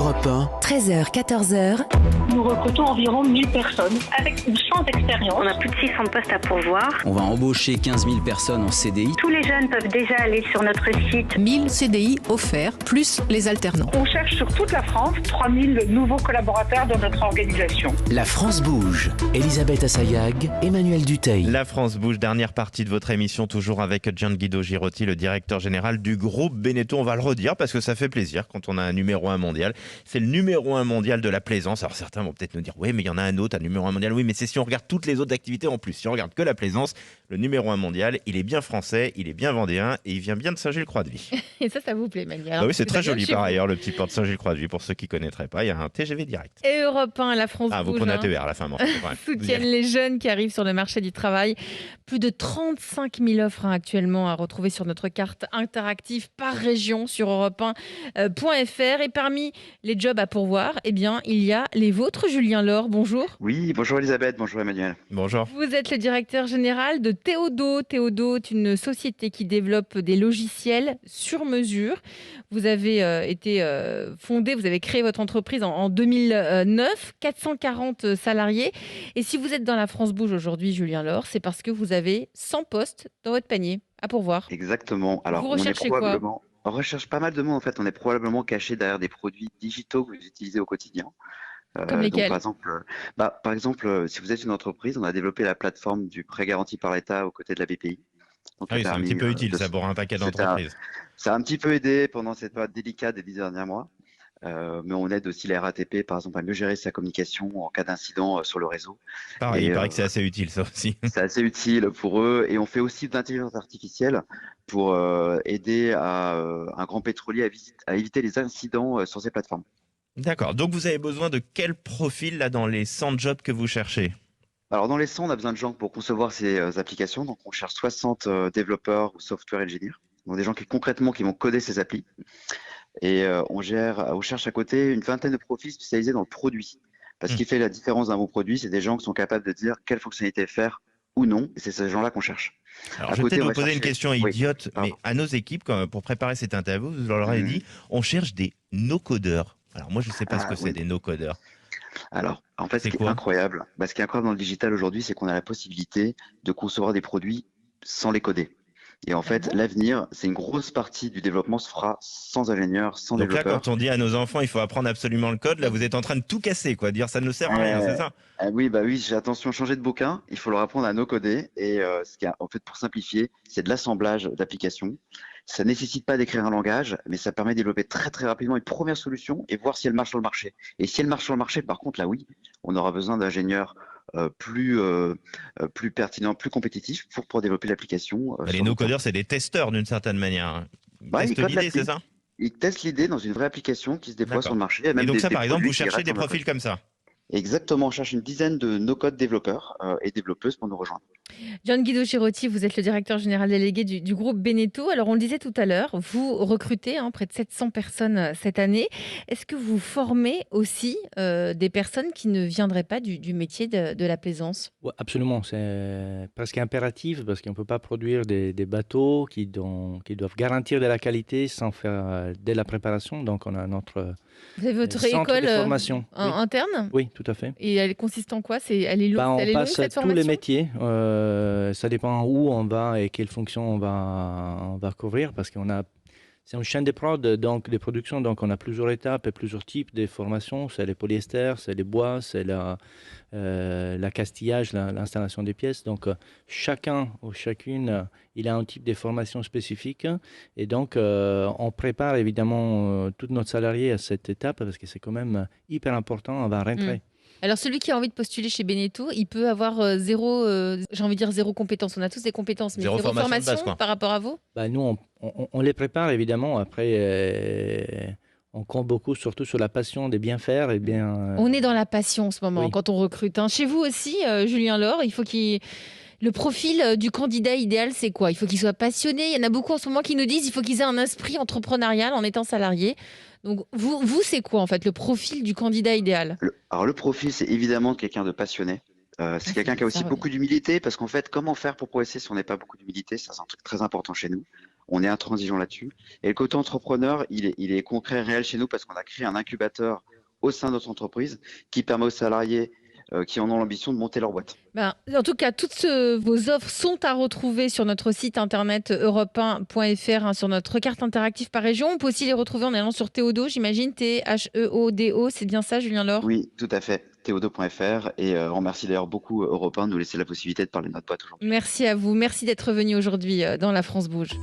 Europe 1, 13h, 14h. Nous recrutons environ 1000 personnes avec une chance d'expérience. On a plus de 600 postes à pourvoir. On va embaucher 15 000 personnes en CDI. Tous les jeunes peuvent déjà aller sur notre site. 1000 CDI offerts, plus les alternants. On cherche sur toute la France 3000 nouveaux collaborateurs dans notre organisation. La France bouge. Elisabeth Assayag, Emmanuel Dutheil. La France bouge, dernière partie de votre émission, toujours avec Gianguido Girotti, le directeur général du groupe Beneteau. On va le redire parce que ça fait plaisir quand on a un numéro 1 mondial. C'est le numéro 1 mondial de la plaisance. Alors certains vont peut-être nous dire, oui mais il y en a un autre, un numéro 1 mondial. Oui mais c'est si on regarde toutes les autres activités en plus. Si on regarde que la plaisance, le numéro 1 mondial, il est bien français, il est bien vendéen et il vient bien de Saint-Gilles-Croix-de-Vie. Et ça vous plaît, Emmanuel. Bah oui, c'est très joli par ailleurs, le petit port de Saint-Gilles-Croix-de-Vie. Pour ceux qui ne connaîtraient pas, il y a un TGV direct. Et Europe 1, la France vous bouge. prenez un TER à la fin. Bon, soutiennent les jeunes qui arrivent sur le marché du travail. Plus de 35 000 offres actuellement à retrouver sur notre carte interactive par région sur europe1.fr. Et parmi les jobs à pourvoir, eh bien, il y a les vôtres. Julien Laure, bonjour. Oui, bonjour Elisabeth, bonjour Emmanuel. Bonjour. Vous êtes le directeur général de Théodo. Théodo est une société qui développe des logiciels sur mesure. Vous avez été fondé, vous avez créé votre entreprise en 2009, 440 salariés. Et si vous êtes dans la France Bouge aujourd'hui, Julien Laure, c'est parce que vous avez 100 postes dans votre panier à pourvoir. Exactement. Alors, vous recherchez quoi ? On recherche pas mal de monde en fait. On est probablement caché derrière des produits digitaux que vous utilisez au quotidien. Comme lesquels ? Donc, par exemple, si vous êtes une entreprise, on a développé la plateforme du prêt garanti par l'État aux côtés de la BPI. Donc, c'est un petit peu utile ça pour un paquet d'entreprises. Ça a un petit peu aidé pendant cette période délicate des 10 derniers mois. Mais on aide aussi la RATP, par exemple, à mieux gérer sa communication en cas d'incident sur le réseau. Pareil, il paraît que c'est assez utile, ça aussi. C'est assez utile pour eux. Et on fait aussi de l'intelligence artificielle pour aider un grand pétrolier à éviter les incidents sur ces plateformes. D'accord. Donc, vous avez besoin de quel profil là dans les 100 jobs que vous cherchez ? Alors, dans les 100, on a besoin de gens pour concevoir ces applications. Donc, on cherche 60 développeurs ou software engineers. Donc, des gens qui vont coder ces applis. Et on cherche à côté une vingtaine de profils spécialisés dans le produit. Parce qu'il fait la différence d'un bon produit, c'est des gens qui sont capables de dire quelle fonctionnalité faire ou non. Et c'est ces gens-là qu'on cherche. Alors, je vais peut-être vous poser une question idiote, mais à nos équipes, pour préparer cette interview, vous leur avez dit, on cherche des no-codeurs. Alors moi, je ne sais pas ce que c'est des no-codeurs. Alors, en fait, ce qui est incroyable dans le digital aujourd'hui, c'est qu'on a la possibilité de concevoir des produits sans les coder. Et en fait, l'avenir, c'est une grosse partie du développement se fera sans ingénieurs, sans développeurs. Donc là, quand on dit à nos enfants, il faut apprendre absolument le code, là, vous êtes en train de tout casser, quoi. Dire ça ne sert à rien, c'est ça ? Oui, j'ai attention, changer de bouquin. Il faut leur apprendre à no-coder. Et en fait, pour simplifier, c'est de l'assemblage d'applications. Ça nécessite pas d'écrire un langage, mais ça permet de développer très très rapidement une première solution et voir si elle marche sur le marché. Et si elle marche sur le marché, par contre, là oui, on aura besoin d'ingénieurs plus pertinents, plus compétitifs pour développer l'application. Les no-codeurs, c'est des testeurs d'une certaine manière. Ils testent l'idée, c'est ça ? Ils testent l'idée dans une vraie application qui se déploie sur le marché. Et donc ça, par exemple, vous cherchez des profils comme ça ? Exactement, on cherche une dizaine de no-code développeurs et développeuses pour nous rejoindre. Gianguido Girotti, vous êtes le directeur général délégué du groupe Beneteau. Alors, on le disait tout à l'heure, vous recrutez près de 700 personnes cette année. Est-ce que vous formez aussi des personnes qui ne viendraient pas du métier de la plaisance ? Ouais, absolument, c'est presque impératif parce qu'on ne peut pas produire des bateaux qui doivent garantir de la qualité sans faire dès la préparation. Donc, on a notre vous avez votre centre école de formation interne ? Oui, tout à fait. Et elle consiste en quoi ? Elle est longue, on passe cette tous formation ? les métiers. Ça dépend où on va et quelle fonction on va couvrir parce c'est une chaîne de prod, donc de production, donc on a plusieurs étapes et plusieurs types de formations. C'est les polyesters, c'est les bois, c'est l'accastillage, l'installation des pièces. Donc chacun ou chacune, il a un type de formation spécifique et donc on prépare évidemment tous nos salariés à cette étape parce que c'est quand même hyper important avant la rentrée. Alors, celui qui a envie de postuler chez Beneteau, il peut avoir zéro compétence. On a tous des compétences, mais zéro formation de base, par rapport à vous ? Nous, on les prépare, évidemment. Après, on compte beaucoup, surtout sur la passion des bien faire. On est dans la passion en ce moment, quand on recrute. Chez vous aussi, Julien Laure, il faut le profil du candidat idéal, c'est quoi ? Il faut qu'il soit passionné. Il y en a beaucoup en ce moment qui nous disent qu'il faut qu'ils aient un esprit entrepreneurial en étant salarié. Donc, vous, c'est quoi, en fait, le profil du candidat idéal ? Alors, le profil, c'est évidemment quelqu'un de passionné. C'est quelqu'un qui a aussi beaucoup d'humilité, parce qu'en fait, comment faire pour progresser si on n'a pas beaucoup d'humilité ? Ça, c'est un truc très important chez nous. On est intransigeant là-dessus. Et le côté entrepreneur, il est concret, réel chez nous parce qu'on a créé un incubateur au sein de notre entreprise qui permet aux salariés qui en ont l'ambition de monter leur boîte. En tout cas, toutes vos offres sont à retrouver sur notre site internet europe1.fr, sur notre carte interactive par région. On peut aussi les retrouver en allant sur Théodo, j'imagine, Theodo, c'est bien ça, Julien Laure? Oui, tout à fait, théodo.fr. Et on remercie d'ailleurs beaucoup Europe 1 de nous laisser la possibilité de parler de notre boîte aujourd'hui. Merci à vous, merci d'être venu aujourd'hui dans La France Bouge.